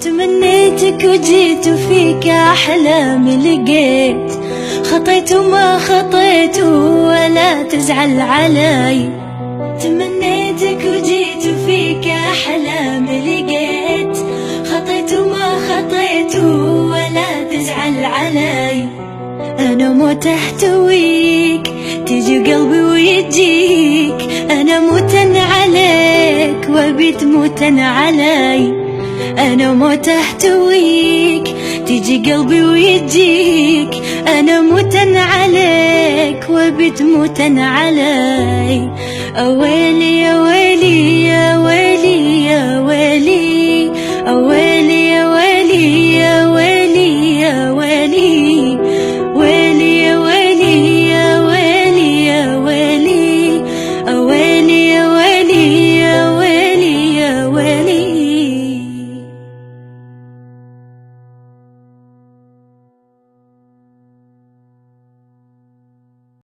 تمنيتك وجيت وفيك أحلامي لقيت، خطيت وما خطيت ولا تزعل علي. تمنيتك وجيت وفيك أحلامي لقيت، خطيت وما خطيت ولا تزعل علي. أنا مو تحتويك تجي قلبي ويجيك، أنا موتن عليك وأبي تموتن علي. أنا مو تحتويك تجي قلبي ويجيك، أنا موتن عليك وأبي تموتن علي. أويلي يا ويلي يا ويلي يا ويلي